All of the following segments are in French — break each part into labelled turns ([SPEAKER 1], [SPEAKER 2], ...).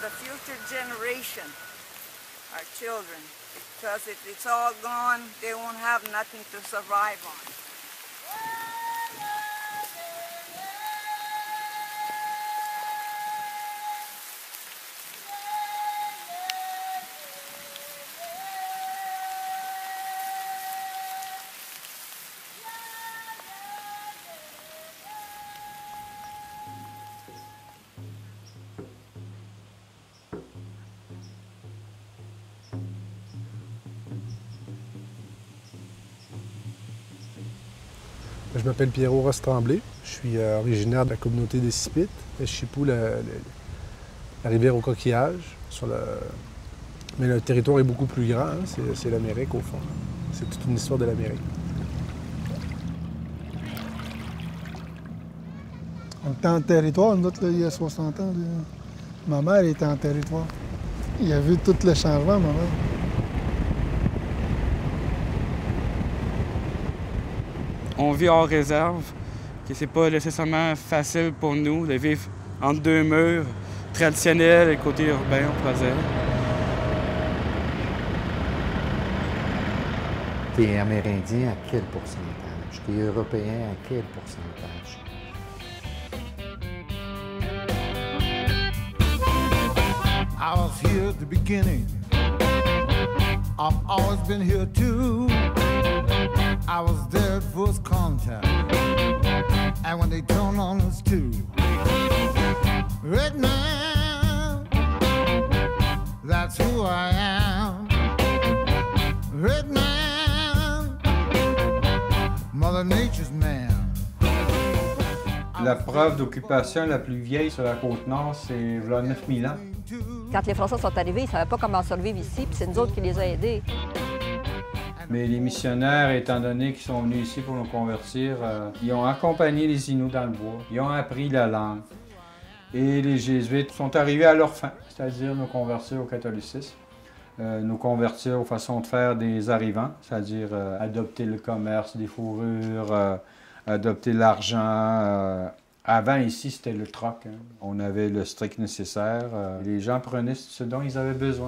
[SPEAKER 1] the future generation, our children, because if it's all gone, they won't have nothing to survive on.
[SPEAKER 2] Je m'appelle Pierrot Ross-Tremblay. Je suis originaire de la communauté des Sipites, Chipou, la rivière aux coquillages. Mais le territoire est beaucoup plus grand, hein. C'est l'Amérique au fond. C'est toute une histoire de l'Amérique.
[SPEAKER 3] On était en territoire, nous autres, là, il y a 60 ans. Là. Ma mère était en territoire. Il a vu tout le changement, ma mère.
[SPEAKER 4] On vit hors réserve, que c'est pas nécessairement facile pour nous de vivre entre deux murs, traditionnels et côté urbain, on pourrait dire.
[SPEAKER 5] T'es Amérindien à quel pourcentage? T'es Européen à quel pourcentage?
[SPEAKER 6] I was here at the beginning. I've always been here too. I was there at first contact, and when they turned on us too. Red man, that's who I am. Red man, Mother Nature's man.
[SPEAKER 7] La preuve d'occupation la plus vieille sur la Côte-Nord, c'est il y a 9000 ans.
[SPEAKER 8] Quand les Français sont arrivés, ils ne savaient pas comment survivre ici, puis c'est nous autres qui les a aidés.
[SPEAKER 7] Mais les missionnaires, étant donné qu'ils sont venus ici pour nous convertir, ils ont accompagné les Inuits dans le bois, ils ont appris la langue. Et les Jésuites sont arrivés à leur fin, c'est-à-dire nous convertir au catholicisme, nous convertir aux façons de faire des arrivants, c'est-à-dire adopter le commerce des fourrures, adopter l'argent. Avant, ici, c'était le troc. Hein. On avait le strict nécessaire. Les gens prenaient ce dont ils avaient besoin.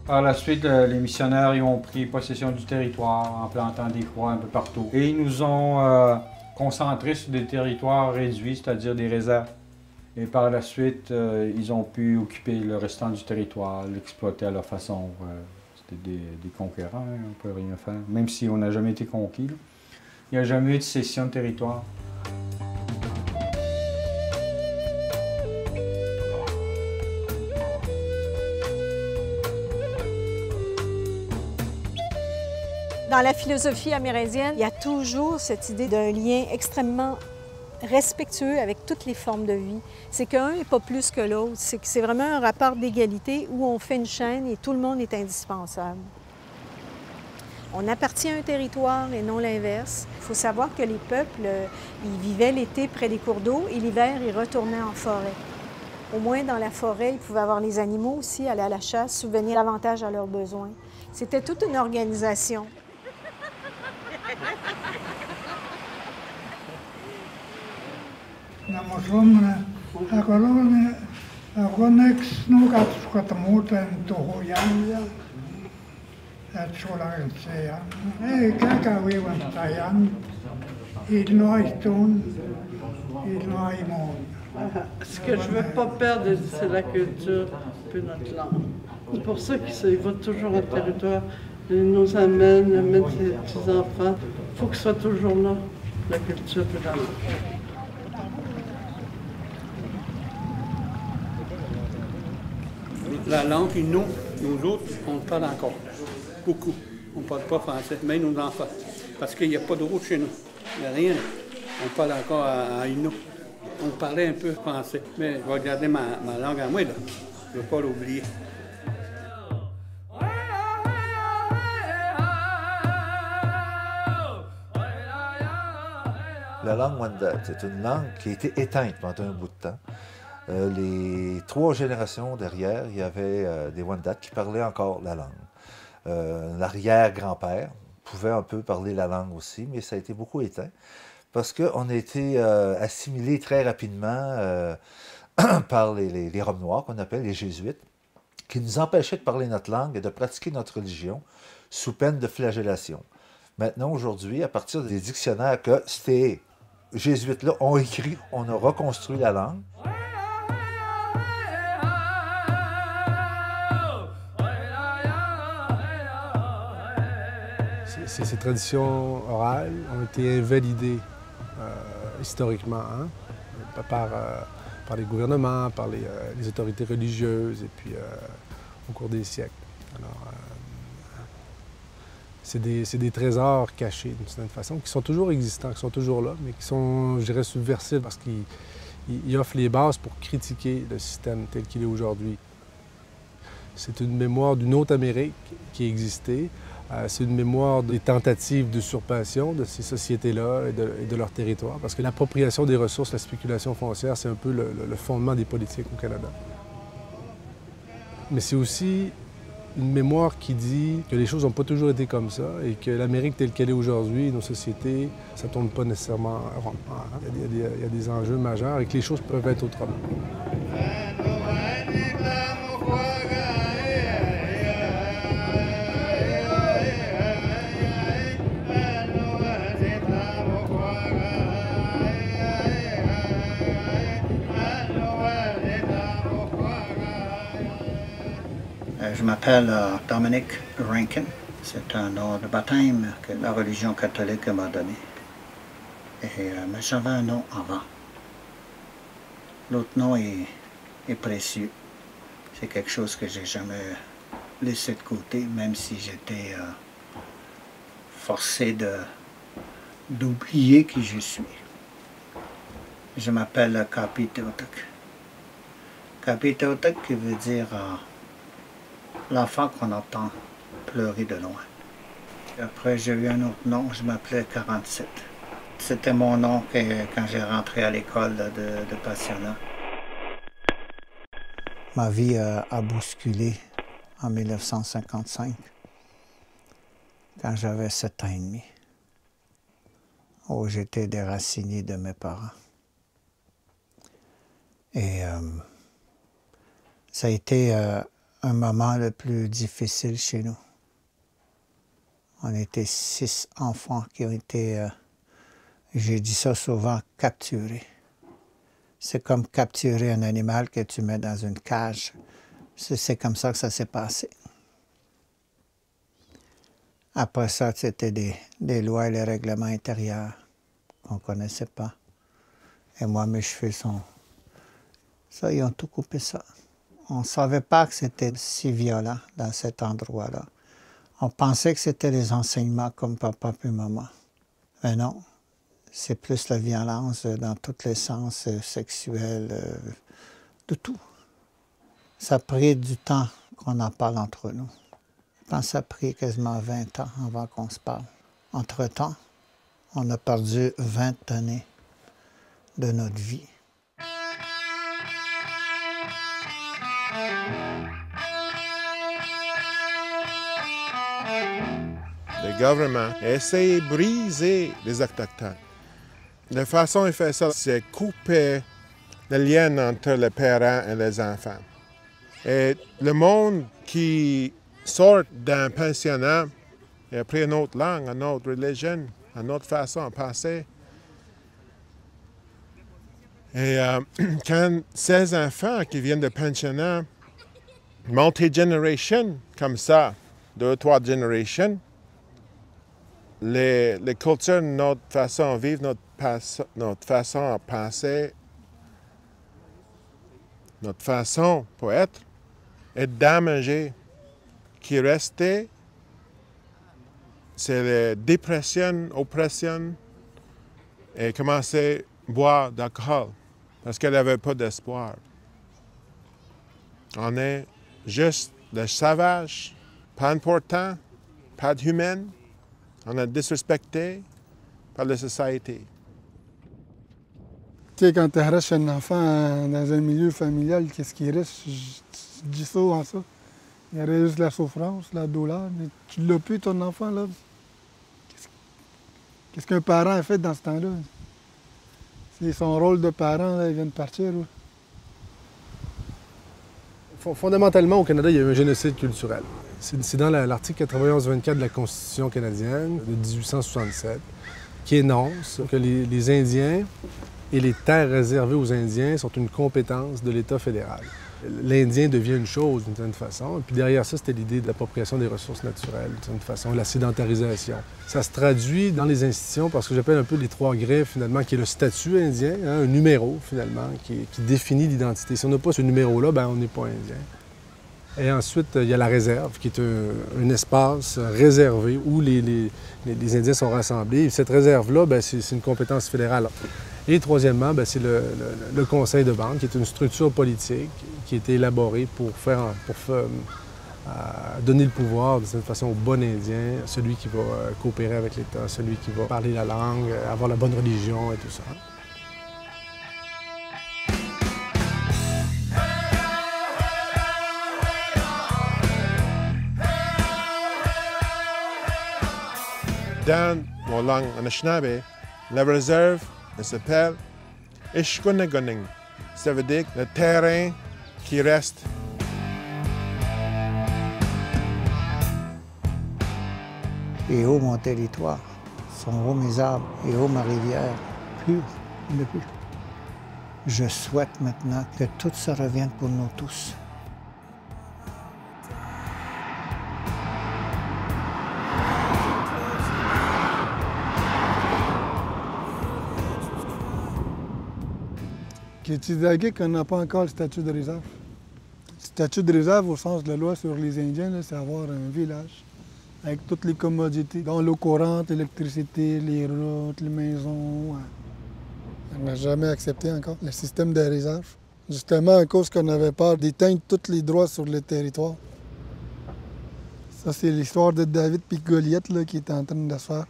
[SPEAKER 7] Par la suite, les missionnaires ils ont pris possession du territoire en plantant des croix un peu partout. Et ils nous ont concentrés sur des territoires réduits, c'est-à-dire des réserves. Et par la suite, ils ont pu occuper le restant du territoire, l'exploiter à leur façon. C'était des conquérants, hein, on ne peut rien faire. Même si on n'a jamais été conquis, là. Il n'y a jamais eu de cession de territoire.
[SPEAKER 9] Dans la philosophie amérindienne, il y a toujours cette idée d'un lien extrêmement respectueux avec toutes les formes de vie. C'est qu'un n'est pas plus que l'autre. C'est vraiment un rapport d'égalité où on fait une chaîne et tout le monde est indispensable. On appartient à un territoire et non l'inverse. Il faut savoir que les peuples, ils vivaient l'été près des cours d'eau et l'hiver, ils retournaient en forêt. Au moins, dans la forêt, ils pouvaient avoir les animaux aussi, aller à la chasse, subvenir davantage à leurs besoins. C'était toute une organisation.
[SPEAKER 10] Ce que je ne veux pas perdre, c'est la culture puis notre langue. C'est pour ça qu'ils vont toujours au territoire. Ils nous amènent ses petits-enfants. Il faut que ce soit toujours là, la culture puis la langue.
[SPEAKER 11] La langue, puis nous autres, on parle encore. Beaucoup. On ne parle pas français, même nos enfants. Parce qu'il n'y a pas de route chez nous. Il n'y a rien. On parle encore à Innu. On parlait un peu français. Mais je vais garder ma langue à moi, là. Je ne veux pas l'oublier.
[SPEAKER 5] La langue Wendat, c'est une langue qui a été éteinte pendant un bout de temps. Les 3 générations derrière, il y avait des Wendat qui parlaient encore la langue. L'arrière-grand-père pouvait un peu parler la langue aussi, mais ça a été beaucoup éteint parce qu'on a été assimilés très rapidement par les Roms noirs, qu'on appelle les Jésuites, qui nous empêchaient de parler notre langue et de pratiquer notre religion sous peine de flagellation. Maintenant, aujourd'hui, à partir des dictionnaires que ces Jésuites-là ont écrit, on a reconstruit la langue.
[SPEAKER 2] Ces traditions orales ont été invalidées historiquement par les gouvernements, par les autorités religieuses et puis au cours des siècles. Alors, c'est des trésors cachés d'une certaine façon, qui sont toujours existants, qui sont toujours là, mais qui sont, je dirais, subversifs parce qu'ils offrent les bases pour critiquer le système tel qu'il est aujourd'hui. C'est une mémoire d'une autre Amérique qui existait. C'est une mémoire des tentatives d'usurpation de ces sociétés-là et de leur territoire, parce que l'appropriation des ressources, la spéculation foncière, c'est un peu le fondement des politiques au Canada. Mais c'est aussi une mémoire qui dit que les choses n'ont pas toujours été comme ça et que l'Amérique telle qu'elle est aujourd'hui, nos sociétés, ça ne tourne pas nécessairement rond. Il y a des enjeux majeurs et que les choses peuvent être autrement.
[SPEAKER 12] Je m'appelle Dominic Rankin. C'est un nom de baptême que la religion catholique m'a donné. Mais j'avais un nom avant. L'autre nom est précieux. C'est quelque chose que j'ai jamais laissé de côté, même si j'étais forcé d'oublier qui je suis. Je m'appelle Kapi Teotek. Kapi Teotek qui veut dire l'enfant qu'on entend pleurer de loin. Après, j'ai eu un autre nom, je m'appelais 47. C'était mon nom quand j'ai rentré à l'école de passionnat. Ma vie a bousculé en 1955, quand j'avais 7 ans et demi, où j'étais déraciné de mes parents. Et ça a été un moment le plus difficile chez nous. On était 6 enfants qui ont été, j'ai dit ça souvent, capturés. C'est comme capturer un animal que tu mets dans une cage. C'est comme ça que ça s'est passé. Après ça, c'était des lois et les règlements intérieurs qu'on ne connaissait pas. Et moi, mes cheveux sont... Ça, ils ont tout coupé ça. On ne savait pas que c'était si violent dans cet endroit-là. On pensait que c'était les enseignements comme papa puis maman. Mais non, c'est plus la violence dans tous les sens sexuels, de tout. Ça a pris du temps qu'on en parle entre nous. Je pense que ça a pris quasiment 20 ans avant qu'on se parle. Entre-temps, on a perdu 20 années de notre vie.
[SPEAKER 13] Le gouvernement a essayé de briser les Autochtones. La façon dont il fait ça, c'est couper le lien entre les parents et les enfants. Et le monde qui sort d'un pensionnat a pris une autre langue, une autre religion, une autre façon de penser. Et quand ces enfants qui viennent de pensionnat, multi-génération, comme ça, 2 ou 3 générations, les cultures, notre façon de vivre, notre façon de penser, notre façon pour être, est damagée. Qui restait, c'est la dépression, oppression, et commencer à boire d'alcool, parce qu'elle n'avait pas d'espoir. On est juste des sauvages, pas importants, pas d'humains. On est disrespecté par la société.
[SPEAKER 3] Tu sais, quand tu arraches un enfant dans un milieu familial, qu'est-ce qui reste? Je dis ça en ça. Il y aurait juste la souffrance, la douleur. Mais tu l'as plus, ton enfant, là. Qu'est-ce qu'un parent a fait dans ce temps-là? C'est son rôle de parent, là, il vient de partir. Là.
[SPEAKER 2] Fondamentalement, au Canada, il y a eu un génocide culturel. C'est dans l'article 91-24 de la Constitution canadienne de 1867 qui énonce que les Indiens et les terres réservées aux Indiens sont une compétence de l'État fédéral. L'Indien devient une chose d'une certaine façon, et puis derrière ça, c'était l'idée de l'appropriation des ressources naturelles d'une certaine façon, la sédentarisation. Ça se traduit dans les institutions par ce que j'appelle un peu les 3 griffes, finalement, qui est le statut indien, hein, un numéro, finalement, qui définit l'identité. Si on n'a pas ce numéro-là, ben on n'est pas indien. Et ensuite, il y a la réserve, qui est un espace réservé où les Indiens sont rassemblés. Et cette réserve-là, ben, c'est une compétence fédérale. Et troisièmement, ben, c'est le conseil de bande, qui est une structure politique qui a été élaborée pour donner le pouvoir, de cette façon, au bon Indien, celui qui va coopérer avec l'État, celui qui va parler la langue, avoir la bonne religion et tout ça.
[SPEAKER 13] Dans mon langue Anishinaabe, la réserve s'appelle Ishkunagunning. Ça veut dire le terrain qui reste.
[SPEAKER 12] Et haut mon territoire, sont hauts mes arbres et haut ma rivière, pure, il ne plus. Je souhaite maintenant que tout ça revienne pour nous tous.
[SPEAKER 3] Kitizagik, on n'a pas encore le statut de réserve. Le statut de réserve, au sens de la loi sur les Indiens, c'est avoir un village avec toutes les commodités, dont l'eau courante, l'électricité, les routes, les maisons. On n'a jamais accepté encore le système de réserve. Justement, à cause qu'on avait peur d'éteindre tous les droits sur le territoire. Ça, c'est l'histoire de David et Goliath là, qui est en train de se faire.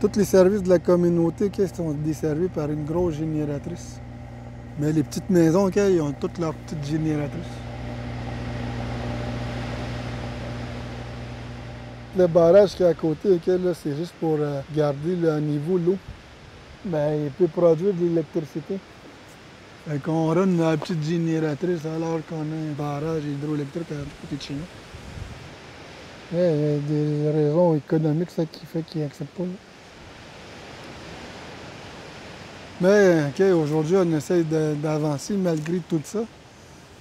[SPEAKER 3] Tous les services de la communauté sont desservis par une grosse génératrice. Mais les petites maisons, ils ont toutes leurs petites génératrices. Le barrage qui est à côté, c'est juste pour garder le niveau de l'eau. Il peut produire de l'électricité. On run la petite génératrice alors qu'on a un barrage hydroélectrique à côté de chez nous. Il y a des raisons économiques qui fait qu'ils n'acceptent pas. Là. Mais aujourd'hui, on essaie d'avancer malgré tout ça.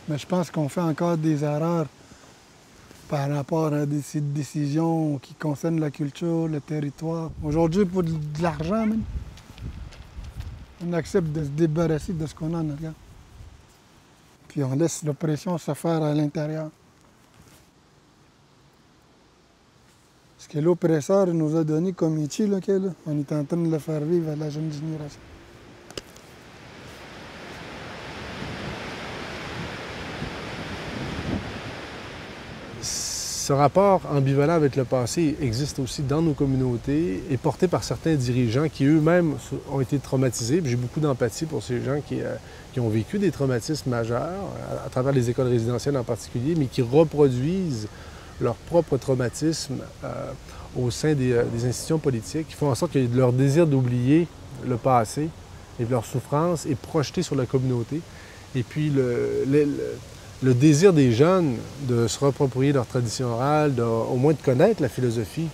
[SPEAKER 3] Mais je pense qu'on fait encore des erreurs par rapport à des décisions qui concernent la culture, le territoire. Aujourd'hui, pour de l'argent, même, on accepte de se débarrasser de ce qu'on a en arrière. Puis on laisse l'oppression se faire à l'intérieur. Ce que l'oppresseur nous a donné comme métier, on est en train de le faire vivre à la jeune génération.
[SPEAKER 2] Ce rapport ambivalent avec le passé existe aussi dans nos communautés et porté par certains dirigeants qui eux-mêmes ont été traumatisés. J'ai beaucoup d'empathie pour ces gens qui ont vécu des traumatismes majeurs, à travers les écoles résidentielles en particulier, mais qui reproduisent leur propre traumatisme au sein des institutions politiques, qui font en sorte que leur désir d'oublier le passé et leur souffrance est projeté sur la communauté. Et puis le désir des jeunes de se reapproprier leur tradition orale, au moins de connaître la philosophie,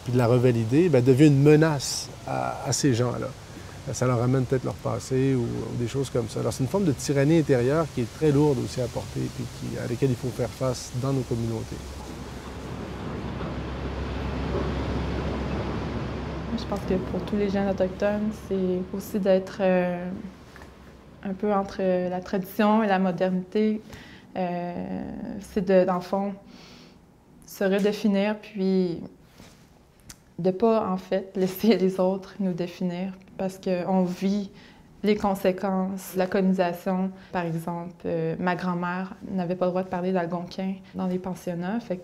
[SPEAKER 2] puis de la revalider, devient une menace à ces gens-là. Ça leur ramène peut-être leur passé ou des choses comme ça. Alors c'est une forme de tyrannie intérieure qui est très lourde aussi à porter, puis à laquelle il faut faire face dans nos communautés.
[SPEAKER 14] Je pense que pour tous les jeunes autochtones, c'est aussi d'être un peu entre la tradition et la modernité. C'est dans le fond, se redéfinir, puis de ne pas, en fait, laisser les autres nous définir, parce qu'on vit les conséquences de la colonisation. Par exemple, ma grand-mère n'avait pas le droit de parler d'algonquin dans les pensionnats, fait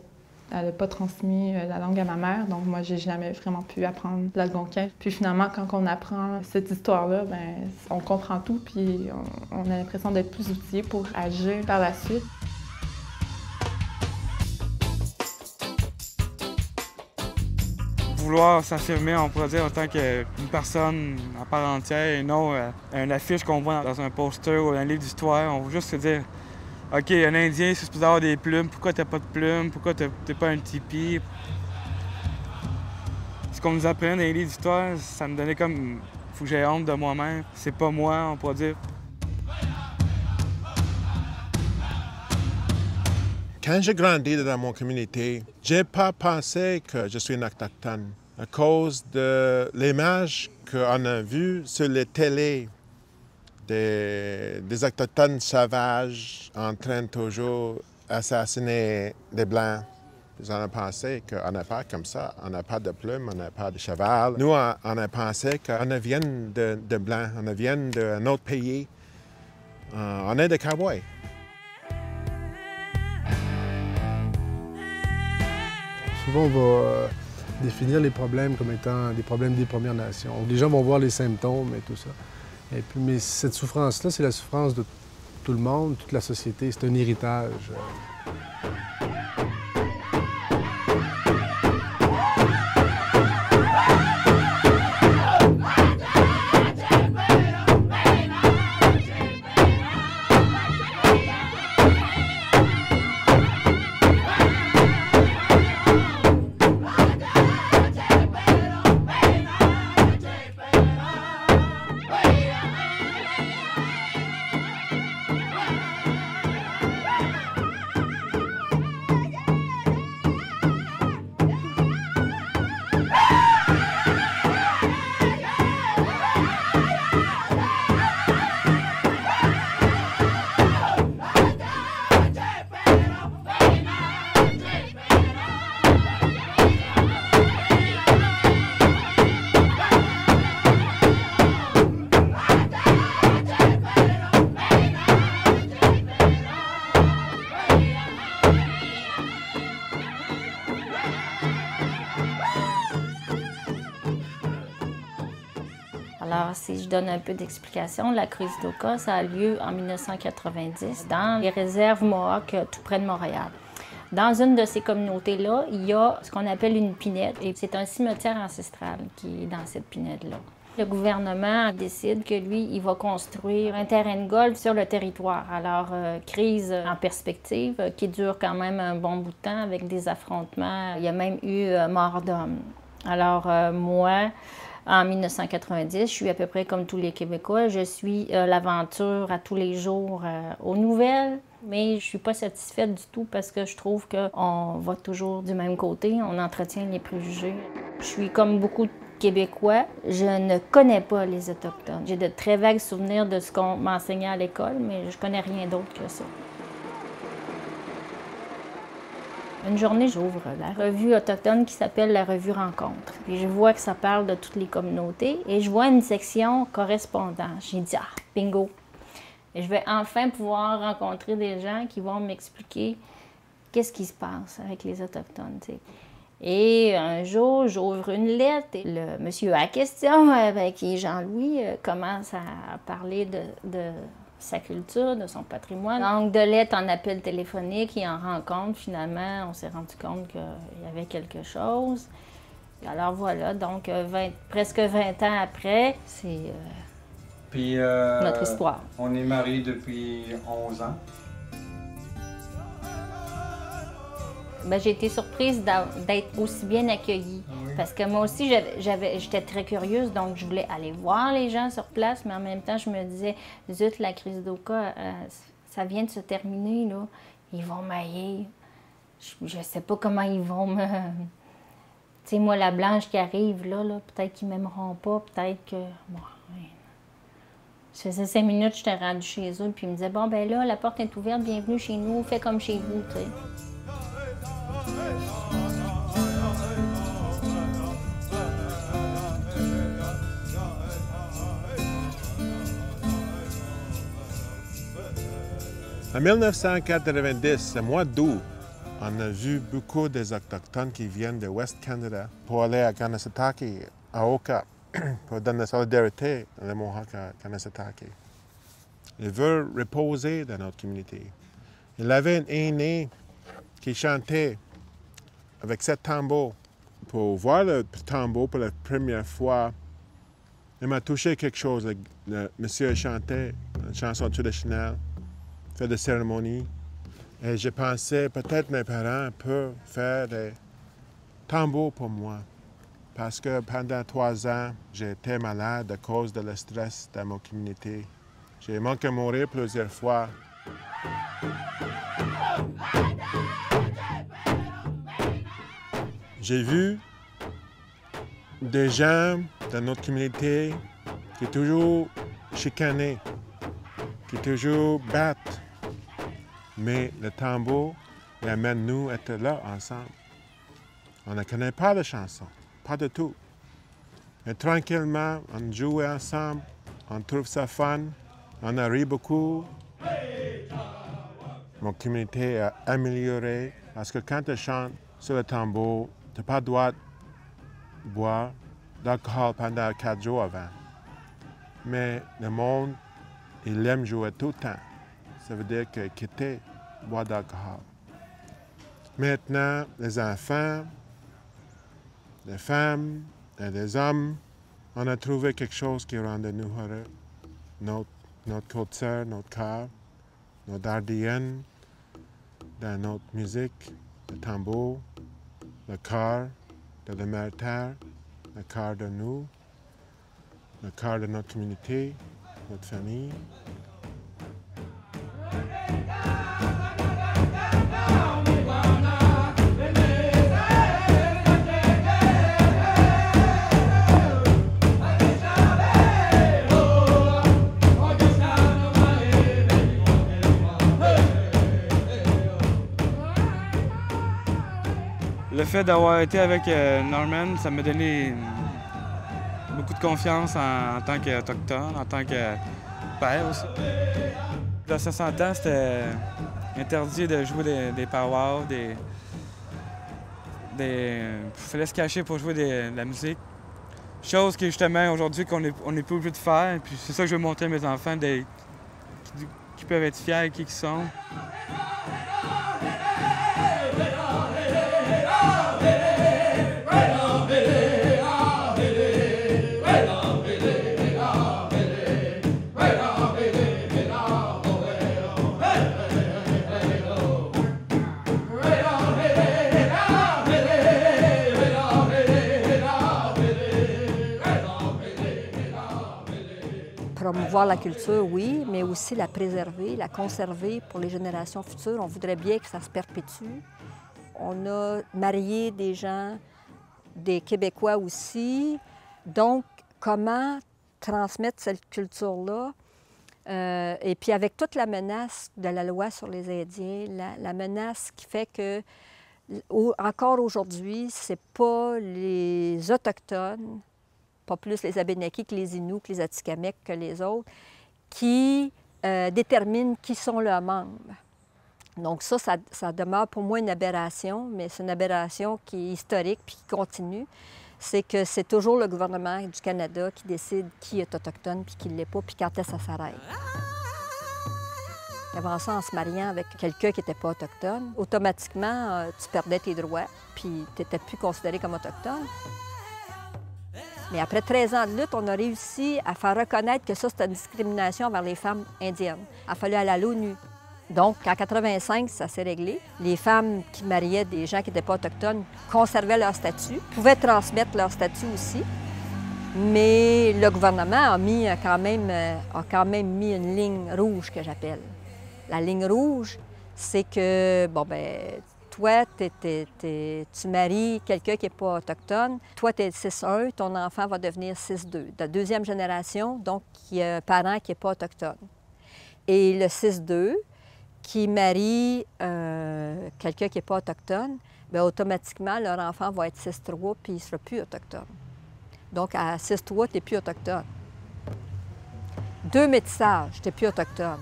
[SPEAKER 14] elle n'a pas transmis la langue à ma mère, donc moi, j'ai jamais vraiment pu apprendre l'algonquin. Puis finalement, quand on apprend cette histoire-là, on comprend tout, puis on a l'impression d'être plus outillé pour agir par la suite.
[SPEAKER 4] vouloir s'affirmer, on pourrait dire, en tant qu'une personne à part entière et non une affiche qu'on voit dans un poster ou un livre d'histoire. On veut juste se dire, OK, un Indien, c'est supposé avoir des plumes. Pourquoi t'as pas de plumes? Pourquoi t'es pas un tipi? Ce qu'on nous apprenait dans les livres d'histoire, ça me donnait comme... Faut que j'aie honte de moi-même. C'est pas moi, on pourrait dire.
[SPEAKER 13] Quand j'ai grandi dans mon communauté, je n'ai pas pensé que je suis un autochtone à cause de l'image qu'on a vue sur les télés des autochtones sauvages en train de toujours assassiner des Blancs. Ils ont pensé qu'on n'est pas comme ça, on n'a pas de plumes, on n'a pas de cheval. Nous, on a pensé qu'on vient de Blancs, on vient d'un autre pays, on est des cowboys.
[SPEAKER 2] Souvent, on va définir les problèmes comme étant des problèmes des Premières Nations. Les gens vont voir les symptômes et tout ça. Et puis, mais cette souffrance-là, c'est la souffrance de tout le monde, toute la société. C'est un héritage.
[SPEAKER 15] Alors, si je donne un peu d'explication, la crise d'Oka, ça a lieu en 1990 dans les réserves Mohawks tout près de Montréal. Dans une de ces communautés-là, il y a ce qu'on appelle une pinède et c'est un cimetière ancestral qui est dans cette pinède-là. Le gouvernement décide que lui, il va construire un terrain de golf sur le territoire. Alors, crise en perspective qui dure quand même un bon bout de temps avec des affrontements. Il y a même eu mort d'hommes. Alors, moi, en 1990, je suis à peu près comme tous les Québécois. Je suis l'aventure à tous les jours aux nouvelles, mais je ne suis pas satisfaite du tout parce que je trouve qu'on va toujours du même côté, on entretient les préjugés. Je suis comme beaucoup de Québécois, je ne connais pas les Autochtones. J'ai de très vagues souvenirs de ce qu'on m'enseignait à l'école, mais je connais rien d'autre que ça. Une journée, j'ouvre la revue autochtone qui s'appelle la revue Rencontre. Puis je vois que ça parle de toutes les communautés et je vois une section correspondance. J'ai dit, ah, bingo! Et je vais enfin pouvoir rencontrer des gens qui vont m'expliquer qu'est-ce qui se passe avec les Autochtones, t'sais. Et un jour, j'ouvre une lettre et le monsieur à question, qui est Jean-Louis, commence à parler de sa culture, de son patrimoine. Donc, de lettres en appel téléphonique et en rencontre, finalement, on s'est rendu compte qu'il y avait quelque chose. Alors voilà, donc presque 20 ans après, c'est notre histoire.
[SPEAKER 7] On est mariés depuis 11 ans.
[SPEAKER 15] Ben, j'ai été surprise d'être aussi bien accueillie. Oui. Parce que moi aussi, j'étais très curieuse, donc je voulais aller voir les gens sur place, mais en même temps, je me disais, zut, la crise d'Oka, ça vient de se terminer, là. Ils vont m'haïr. Je sais pas comment ils vont me... Tu sais, moi, la blanche qui arrive, là peut-être qu'ils m'aimeront pas, peut-être que... Bon, ouais. Ça faisait 5 minutes, j'étais rendue chez eux, puis ils me disaient, bon, ben là, la porte est ouverte, bienvenue chez nous, fais comme chez vous, tu sais.
[SPEAKER 13] En 1990, au mois d'août, on a vu beaucoup des Autochtones qui viennent de West Canada pour aller à Kanesatake, à Oka, pour donner la solidarité à les Mohawks à Kanesatake. Ils veulent reposer dans notre communauté. Il avait un aîné qui chantait avec 7 tambours pour voir le tambour pour la première fois, il m'a touché quelque chose. Le monsieur chantait une chanson traditionnelle, fait des cérémonies. Et je pensais peut-être mes parents peuvent faire des tambours pour moi. Parce que pendant 3 ans, j'étais malade à cause de le stress dans ma communauté. J'ai manqué de mourir plusieurs fois. J'ai vu des gens dans notre communauté qui sont toujours chicanés, qui toujours battent. Mais le tambour il amène nous à être là ensemble. On ne connaît pas la chanson, pas du tout. Mais tranquillement, on joue ensemble, on trouve ça fun, on a ri beaucoup. Mon communauté a amélioré parce que quand tu chantes sur le tambour, tu n'as pas le droit de boire d'alcool pendant 4 jours avant. Mais le monde, il aime jouer tout le temps. Ça veut dire que quitter boire d'alcool. Maintenant, les enfants, les femmes et les hommes, on a trouvé quelque chose qui rend nous heureux. Notre culture, notre cœur, notre ADN, dans notre musique, le tambour, le cœur de la mère terre, le cœur de nous, le cœur de notre communauté, notre famille.
[SPEAKER 4] Le fait d'avoir été avec Norman, ça m'a donné beaucoup de confiance en tant qu'Autochtone, en tant que père aussi. Dans 60 ans, c'était interdit de jouer des powwows, il fallait se cacher pour jouer de la musique. Chose qui, justement, aujourd'hui, qu'on n'est plus obligé de faire. Puis c'est ça que je veux montrer à mes enfants, qui peuvent être fiers de qui ils sont.
[SPEAKER 8] Promouvoir la culture, oui, mais aussi la préserver, la conserver pour les générations futures. On voudrait bien que ça se perpétue. On a marié des gens, des Québécois aussi. Donc, comment transmettre cette culture-là? Et puis avec toute la menace de la loi sur les Indiens, la menace qui fait que, encore aujourd'hui, c'est pas les Autochtones, pas plus les Abénaquis que les Inuits, que les Atikamekw, que les autres, qui déterminent qui sont leurs membres. Donc ça demeure pour moi une aberration, mais c'est une aberration qui est historique puis qui continue. C'est que c'est toujours le gouvernement du Canada qui décide qui est autochtone puis qui ne l'est pas, puis quand est-ce que ça s'arrête. Avant ça, en se mariant avec quelqu'un qui n'était pas autochtone, automatiquement, tu perdais tes droits, puis tu n'étais plus considéré comme autochtone. Mais après 13 ans de lutte, on a réussi à faire reconnaître que ça, c'était une discrimination envers les femmes indiennes. Il a fallu aller à l'ONU. Donc, en 85, ça s'est réglé. Les femmes qui mariaient des gens qui n'étaient pas autochtones conservaient leur statut, pouvaient transmettre leur statut aussi. Mais le gouvernement a quand même mis une ligne rouge, que j'appelle. La ligne rouge, c'est que, bon, ben toi, tu maries quelqu'un qui n'est pas autochtone. Toi, tu es 6-1, ton enfant va devenir 6-2. De deuxième génération, donc, qui a un parent qui n'est pas autochtone. Et le 6-2, qui marie quelqu'un qui n'est pas autochtone, bien, automatiquement, leur enfant va être 6-3 puis il ne sera plus autochtone. Donc, à 6-3, tu n'es plus autochtone. 2 métissages, tu n'es plus autochtone.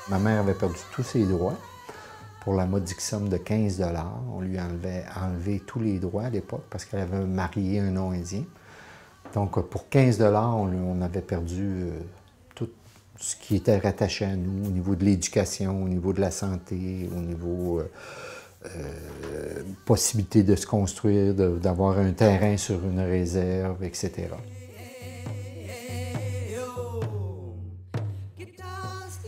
[SPEAKER 16] Ma mère avait perdu tous ses droits pour la modique somme de 15 $. On lui avait enlevé tous les droits à l'époque parce qu'elle avait marié un non-indien. Donc, pour 15 $, on avait perdu tout ce qui était rattaché à nous, au niveau de l'éducation, au niveau de la santé, au niveau possibilité de se construire, d'avoir un terrain sur une réserve, etc.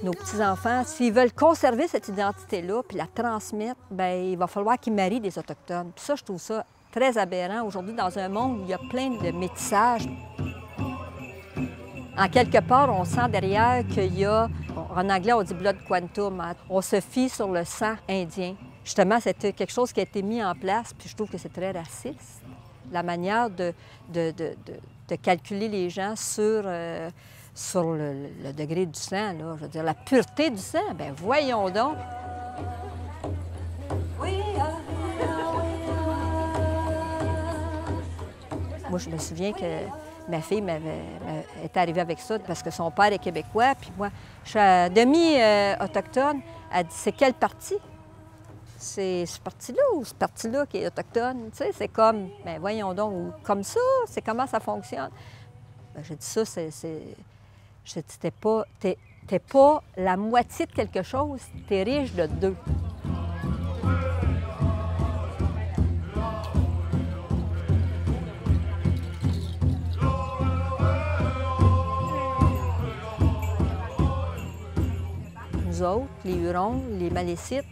[SPEAKER 8] Nos petits-enfants, s'ils veulent conserver cette identité-là puis la transmettre, bien, il va falloir qu'ils marient des Autochtones. Puis ça, je trouve ça très aberrant aujourd'hui dans un monde où il y a plein de métissage. En quelque part, on sent derrière qu'il y a, en anglais, on dit blood quantum. Hein? On se fie sur le sang indien. Justement, c'était quelque chose qui a été mis en place, puis je trouve que c'est très raciste. La manière de calculer les gens sur le degré du sang, là. Je veux dire, la pureté du sang, bien, voyons donc. Moi, je me souviens que ma fille est arrivée avec ça parce que son père est québécois, puis moi, je suis demi-autochtone. Elle dit, c'est quelle partie? C'est ce parti-là ou ce parti-là qui est autochtone? Tu sais, c'est comme, bien, voyons donc, ou comme ça, c'est comment ça fonctionne? Bien, j'ai dit ça, je dis, t'es pas la moitié de quelque chose, t'es riche de deux. Nous autres, les Hurons, les Malécites,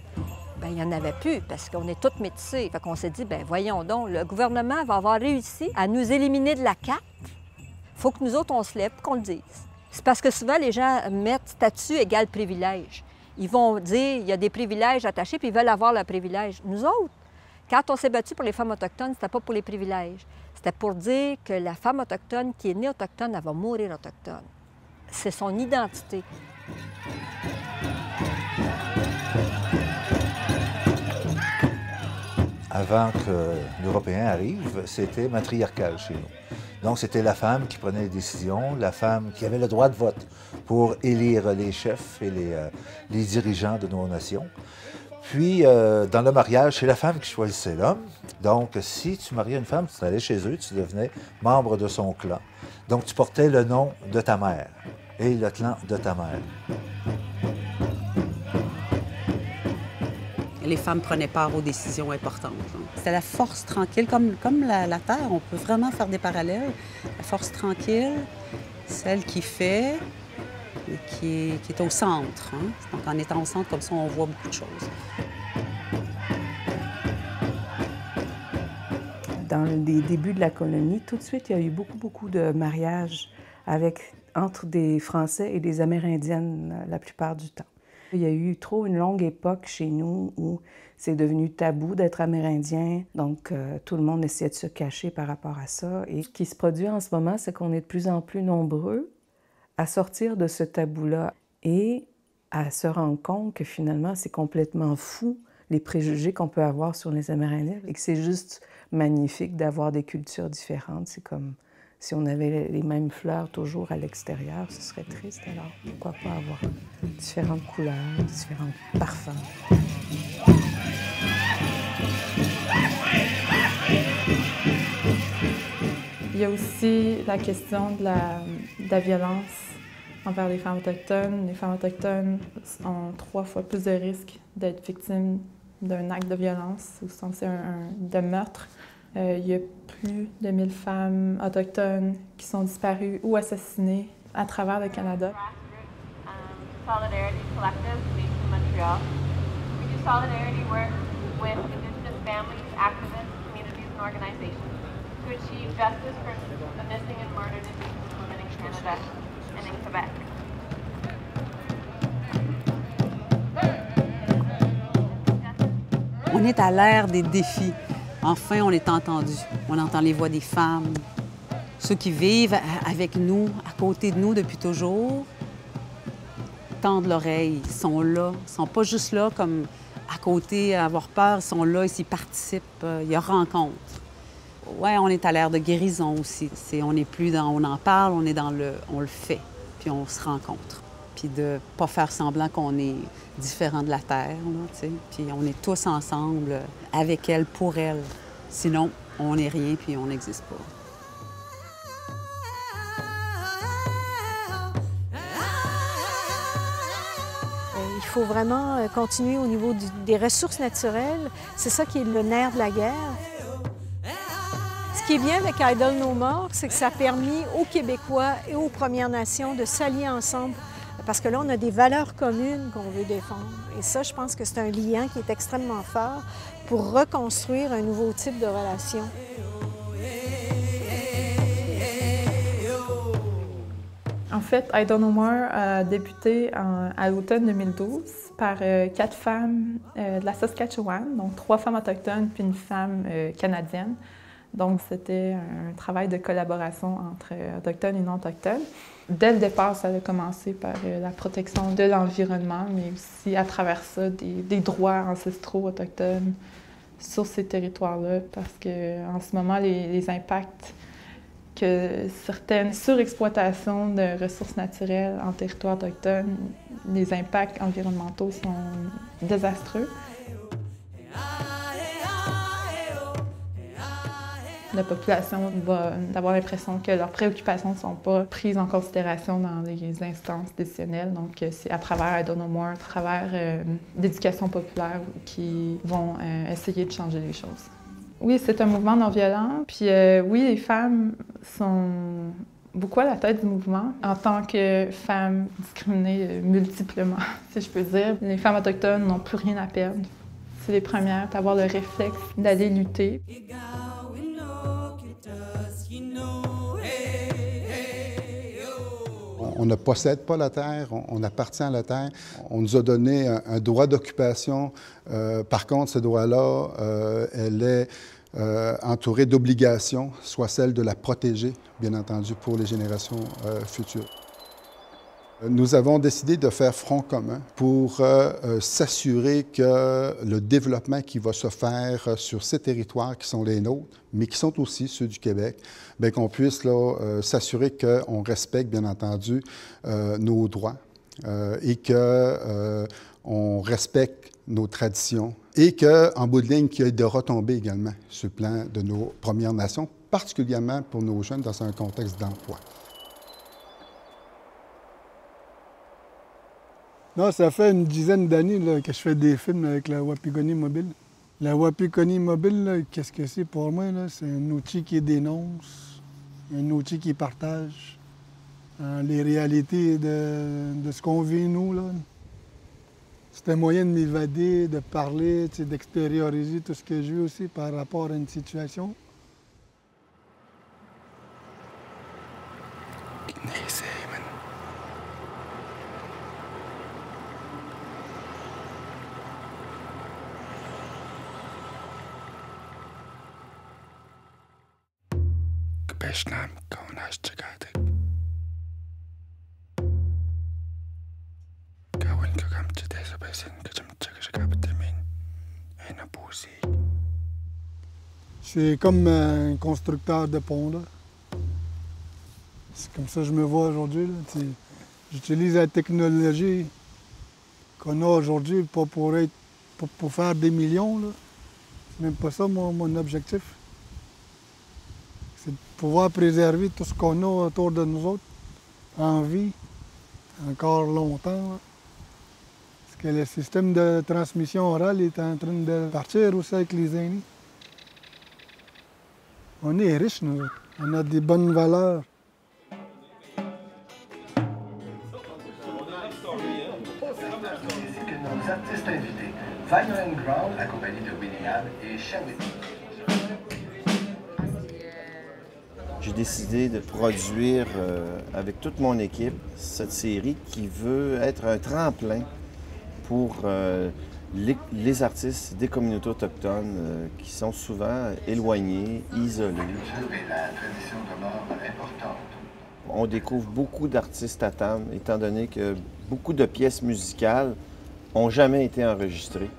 [SPEAKER 8] bien, il n'y en avait plus parce qu'on est tous métissés. Fait qu'on s'est dit, bien, voyons donc, le gouvernement va avoir réussi à nous éliminer de la carte. Il faut que nous autres, on se lève pour qu'on le dise. C'est parce que souvent, les gens mettent statut égale privilège. Ils vont dire, il y a des privilèges attachés, puis ils veulent avoir le privilège. Nous autres, quand on s'est battu pour les femmes autochtones, c'était pas pour les privilèges. C'était pour dire que la femme autochtone qui est née autochtone, elle va mourir autochtone. C'est son identité.
[SPEAKER 5] Avant que l'Européen arrive, c'était matriarcal chez nous. Donc, c'était la femme qui prenait les décisions, la femme qui avait le droit de vote pour élire les chefs et les dirigeants de nos nations. Puis, dans le mariage, c'est la femme qui choisissait l'homme. Donc, si tu mariais une femme, tu allais chez eux, tu devenais membre de son clan. Donc, tu portais le nom de ta mère et le clan de ta mère.
[SPEAKER 17] Les femmes prenaient part aux décisions importantes. C'était la force tranquille, comme la Terre, on peut vraiment faire des parallèles. La force tranquille, celle qui fait et qui est au centre. Hein? Donc, en étant au centre, comme ça, on voit beaucoup de choses.
[SPEAKER 18] Dans les débuts de la colonie, tout de suite, il y a eu beaucoup de mariages entre des Français et des Amérindiennes la plupart du temps. Il y a eu trop une longue époque chez nous où c'est devenu tabou d'être amérindien, donc tout le monde essayait de se cacher par rapport à ça. Et ce qui se produit en ce moment, c'est qu'on est de plus en plus nombreux à sortir de ce tabou-là et à se rendre compte que finalement, c'est complètement fou les préjugés qu'on peut avoir sur les Amérindiens et que c'est juste magnifique d'avoir des cultures différentes. C'est comme si on avait les mêmes fleurs toujours à l'extérieur, ce serait triste. Alors, pourquoi pas avoir différentes couleurs, différents parfums.
[SPEAKER 14] Il y a aussi la question de la violence envers les femmes autochtones. Les femmes autochtones ont 3 fois plus de risques d'être victimes d'un acte de violence, au sens de meurtre. Il y a plus de 1000 femmes autochtones qui sont disparues ou assassinées à travers le Canada.
[SPEAKER 19] Solidarity Collective, based in Montreal. We do solidarity work with Indigenous families, activists, communities, and organizations to achieve justice for the missing and murdered Indigenous women in Canada and in Quebec.
[SPEAKER 17] On est à l'ère des défis. Enfin, on est entendu. On entend les voix des femmes, ceux qui vivent avec nous, à côté de nous depuis toujours. Tendent l'oreille, ils sont là. Ils sont pas juste là comme à côté, à avoir peur. Ils sont là, ils participent. Il y a rencontre. Ouais, on est à l'ère de guérison aussi. On n'est plus dans on en parle, on est dans on le fait, puis on se rencontre. Puis de pas faire semblant qu'on est différent de la Terre, là, tu sais. Puis on est tous ensemble, avec elle, pour elle. Sinon, on n'est rien, puis on n'existe pas.
[SPEAKER 9] faut vraiment continuer au niveau des ressources naturelles. C'est ça qui est le nerf de la guerre. Ce qui est bien avec Idle No More, c'est que ça a permis aux Québécois et aux Premières Nations de s'allier ensemble parce que là, on a des valeurs communes qu'on veut défendre. Et ça, je pense que c'est un lien qui est extrêmement fort pour reconstruire un nouveau type de relation.
[SPEAKER 14] En fait, Idle No More a débuté à l'automne 2012 par 4 femmes de la Saskatchewan, donc 3 femmes autochtones puis une femme canadienne. Donc, c'était un travail de collaboration entre autochtones et non-autochtones. Dès le départ, ça a commencé par la protection de l'environnement, mais aussi à travers ça, des droits ancestraux autochtones sur ces territoires-là, parce qu'en ce moment, les impacts que certaines surexploitations de ressources naturelles en territoire autochtone, les impacts environnementaux sont désastreux. La population va avoir l'impression que leurs préoccupations ne sont pas prises en considération dans les instances décisionnelles. Donc, c'est à travers Idle No More, à travers l'éducation populaire qui vont essayer de changer les choses. Oui, c'est un mouvement non violent. Puis oui, les femmes sont beaucoup à la tête du mouvement en tant que femmes discriminées multiplement, si je peux dire. Les femmes autochtones n'ont plus rien à perdre. C'est les premières à avoir le réflexe d'aller lutter.
[SPEAKER 20] On ne possède pas la terre, on appartient à la terre. On nous a donné un droit d'occupation. Par contre, ce droit-là, elle est entourée d'obligations, soit celle de la protéger, bien entendu, pour les générations futures. Nous avons décidé de faire front commun pour s'assurer que le développement qui va se faire sur ces territoires qui sont les nôtres, mais qui sont aussi ceux du Québec, bien qu'on puisse s'assurer qu'on respecte, bien entendu, nos droits et qu'on respecte nos traditions et qu'en bout de ligne, qu'il y ait de retombées également sur le plan de nos Premières Nations, particulièrement pour nos jeunes dans un contexte d'emploi.
[SPEAKER 3] Non, ça fait une dizaine d'années que je fais des films avec la Wapikoni Mobile. La Wapikoni Mobile, qu'est-ce que c'est pour moi? C'est un outil qui dénonce, un outil qui partage les réalités de ce qu'on vit, nous. C'est un moyen de m'évader, de parler, d'extérioriser tout ce que je vis aussi par rapport à une situation. C'est comme un constructeur de pont, là. C'est comme ça que je me vois aujourd'hui. J'utilise la technologie qu'on a aujourd'hui pas pour faire des millions. C'est même pas ça mon objectif. C'est de pouvoir préserver tout ce qu'on a autour de nous autres en vie, encore longtemps. Là. Parce que le système de transmission orale est en train de partir aussi avec les aînés. On est riches, nous. On a des bonnes valeurs.
[SPEAKER 21] C'est que nos artistes invités, Violent Ground, accompagné de Winnie Ann et Shawit.
[SPEAKER 22] J'ai décidé de produire avec toute mon équipe cette série qui veut être un tremplin pour les artistes des communautés autochtones qui sont souvent éloignés, isolés.
[SPEAKER 21] La tradition de l'art importante.
[SPEAKER 22] On découvre beaucoup d'artistes à Tam, étant donné que beaucoup de pièces musicales n'ont jamais été enregistrées.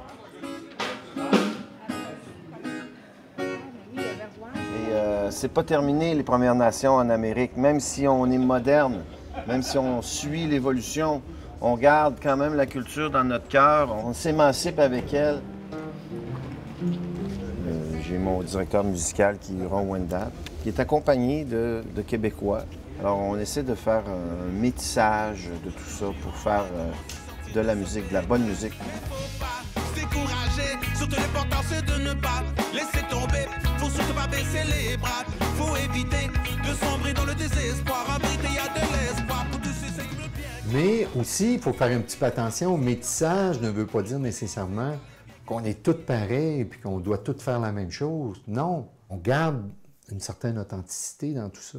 [SPEAKER 22] Et c'est pas terminé, les Premières Nations en Amérique. Même si on est moderne, même si on suit l'évolution, on garde quand même la culture dans notre cœur, on s'émancipe avec elle. J'ai mon directeur musical qui est Ron Wendat, qui est accompagné de Québécois. Alors on essaie de faire un métissage de tout ça pour faire de la musique, de la bonne musique.
[SPEAKER 1] Décourager, surtout l'important c'est de ne pas laisser tomber. Faut surtout pas baisser les bras. Faut éviter de sombrer dans le désespoir. Abriter, il y a de l'espoir pour tous ces segments bien.
[SPEAKER 16] Mais aussi, il faut faire un petit peu attention. Métissage ne veut pas dire nécessairement qu'on est tous pareils et qu'on doit tous faire la même chose. Non, on garde une certaine authenticité dans tout ça.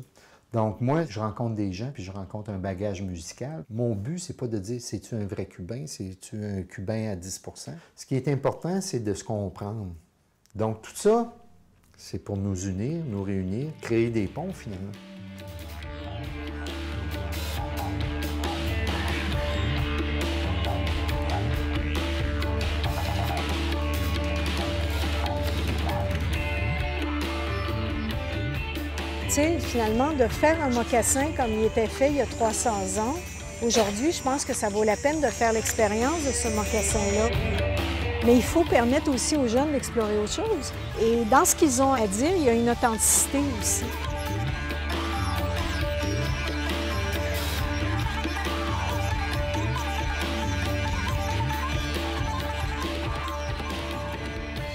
[SPEAKER 16] Donc moi, je rencontre des gens, puis je rencontre un bagage musical. Mon but, c'est pas de dire « c'est-tu un vrai Cubain? C'est-tu un Cubain à 10 ?» Ce qui est important, c'est de se comprendre. Donc tout ça, c'est pour nous unir, nous réunir, créer des ponts finalement.
[SPEAKER 9] Finalement, de faire un mocassin comme il était fait il y a 300 ans, aujourd'hui, je pense que ça vaut la peine de faire l'expérience de ce mocassin-là. Mais il faut permettre aussi aux jeunes d'explorer autre chose. Et dans ce qu'ils ont à dire, il y a une authenticité aussi.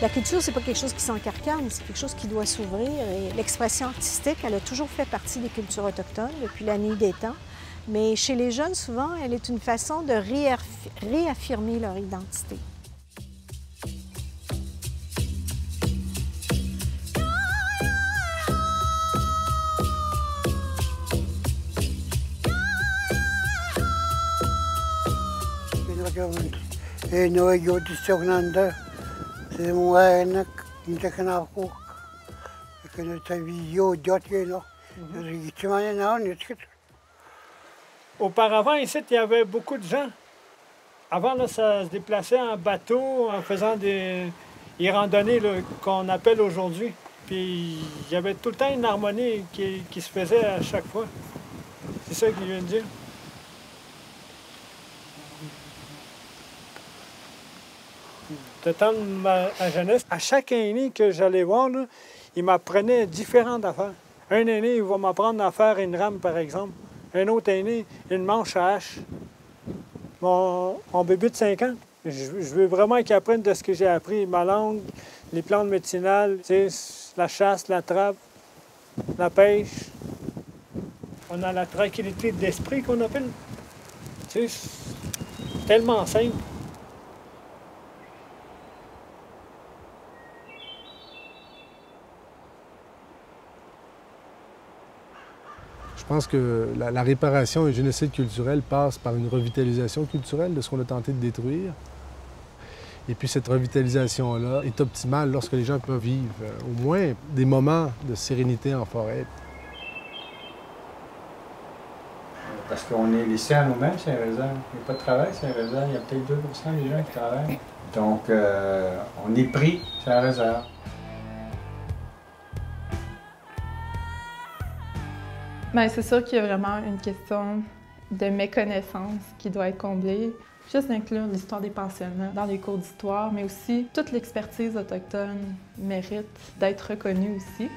[SPEAKER 9] La culture, c'est pas quelque chose qui s'encarcane, c'est quelque chose qui doit s'ouvrir. Et l'expression artistique, elle a toujours fait partie des cultures autochtones depuis la nuit des temps. Mais chez les jeunes, souvent, elle est une façon de réaffirmer leur identité.
[SPEAKER 6] Auparavant, ici, il y avait beaucoup de gens. Avant, là, ça se déplaçait en bateau, en faisant des randonnées qu'on appelle aujourd'hui. Puis il y avait tout le temps une harmonie qui se faisait à chaque fois. C'est ça qu'il vient de dire. De temps de ma jeunesse, à chaque aîné que j'allais voir, là, il m'apprenait différentes affaires. Un aîné, il va m'apprendre à faire une rame, par exemple. Un autre aîné, une manche à hache. Mon bébé de 5 ans, je veux vraiment qu'il apprenne de ce que j'ai appris. Ma langue, les plantes médicinales, la chasse, la trappe, la pêche. On a la tranquillité d'esprit qu'on appelle. C'est tellement simple.
[SPEAKER 2] Je pense que la réparation et le génocide culturel passe par une revitalisation culturelle de ce qu'on a tenté de détruire. Et puis cette revitalisation-là est optimale lorsque les gens peuvent vivre au moins des moments de sérénité en forêt.
[SPEAKER 7] Parce qu'on est laissés à nous-mêmes, c'est un réserve. Il n'y a pas de travail, c'est un réserve. Il y a peut-être 2 des gens qui travaillent. Donc, on est pris, c'est un réserve.
[SPEAKER 14] Bien, c'est sûr qu'il y a vraiment une question de méconnaissance qui doit être comblée. Juste d'inclure l'histoire des pensionnats dans les cours d'histoire, mais aussi toute l'expertise autochtone mérite d'être reconnue aussi.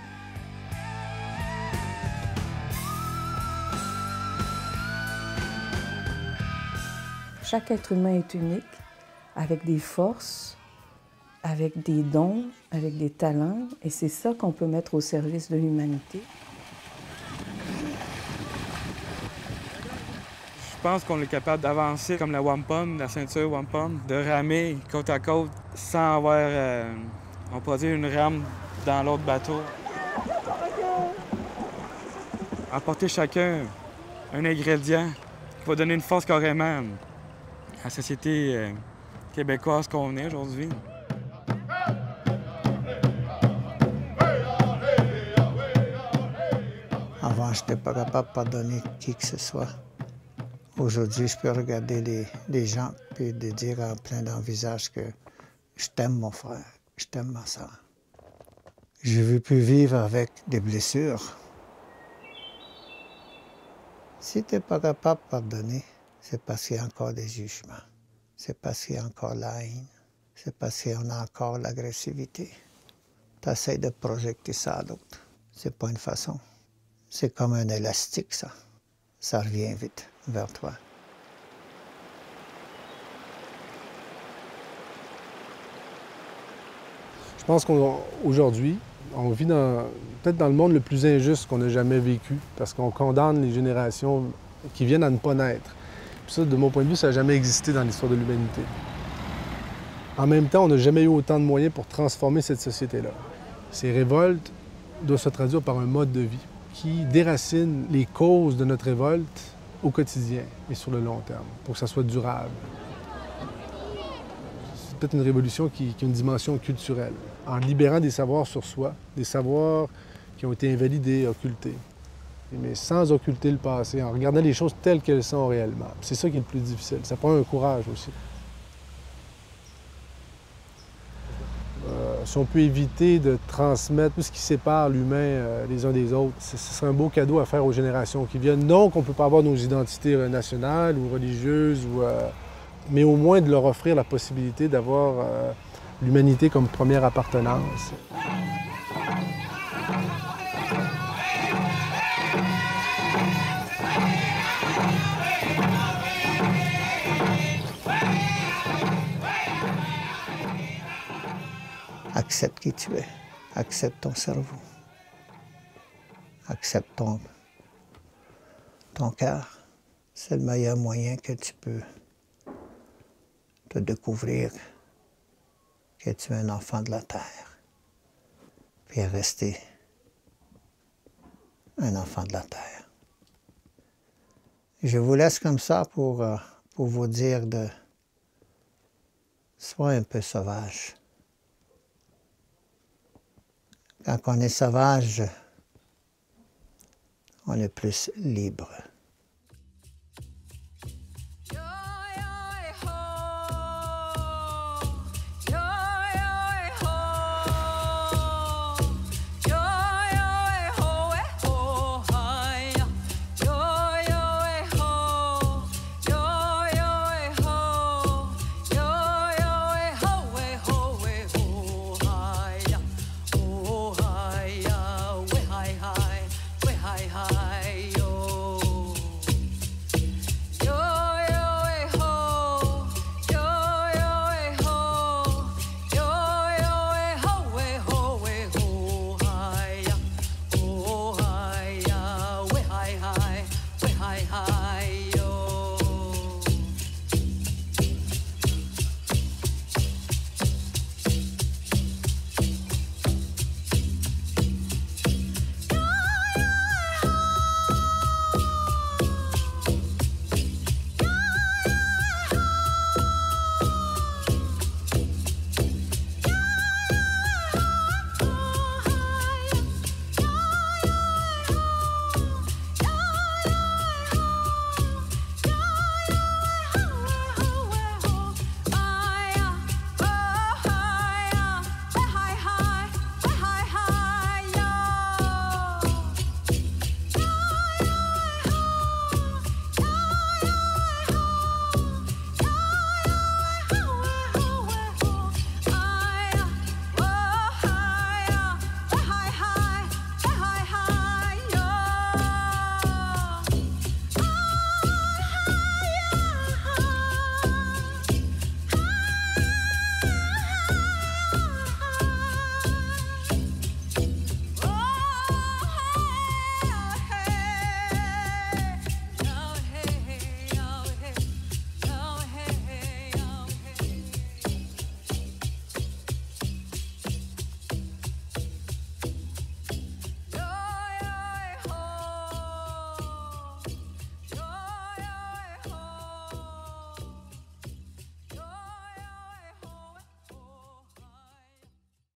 [SPEAKER 18] Chaque être humain est unique, avec des forces, avec des dons, avec des talents, et c'est ça qu'on peut mettre au service de l'humanité.
[SPEAKER 4] Je pense qu'on est capable d'avancer comme la wampum, la ceinture wampum, de ramer côte à côte sans avoir, on pourrait dire, une rame dans l'autre bateau. Apporter chacun un ingrédient qui va donner une force carrément à la société québécoise qu'on est aujourd'hui.
[SPEAKER 12] Avant, je n'étais pas capable de pardonner qui que ce soit. Aujourd'hui, je peux regarder les gens et de dire en plein dans le visage que je t'aime mon frère, je t'aime ma soeur. Je ne veux plus vivre avec des blessures. Si tu n'es pas capable de pardonner, c'est parce qu'il y a encore des jugements. C'est parce qu'il y a encore la haine. C'est parce qu'on a encore l'agressivité. Tu essaies de projeter ça à l'autre. C'est pas une façon. C'est comme un élastique, ça. Ça revient vite vers toi.
[SPEAKER 2] Je pense qu'aujourd'hui, on vit peut-être dans le monde le plus injuste qu'on ait jamais vécu, parce qu'on condamne les générations qui viennent à ne pas naître. Puis ça, de mon point de vue, ça n'a jamais existé dans l'histoire de l'humanité. En même temps, on n'a jamais eu autant de moyens pour transformer cette société-là. Ces révoltes doivent se traduire par un mode de vie qui déracine les causes de notre révolte au quotidien et sur le long terme, pour que ça soit durable. C'est peut-être une révolution qui a une dimension culturelle, en libérant des savoirs sur soi, des savoirs qui ont été invalidés, occultés, mais sans occulter le passé, en regardant les choses telles qu'elles sont réellement. C'est ça qui est le plus difficile. Ça prend un courage aussi. Si on peut éviter de transmettre tout ce qui sépare l'humain les uns des autres, ce serait un beau cadeau à faire aux générations qui viennent. Non qu'on ne peut pas avoir nos identités nationales ou religieuses, mais au moins de leur offrir la possibilité d'avoir l'humanité comme première appartenance.
[SPEAKER 12] Accepte qui tu es. Accepte ton cerveau. Accepte ton cœur. C'est le meilleur moyen que tu peux te découvrir que tu es un enfant de la terre. Puis rester un enfant de la terre. Je vous laisse comme ça pour vous dire de sois un peu sauvage. Quand on est sauvage, on est plus libre.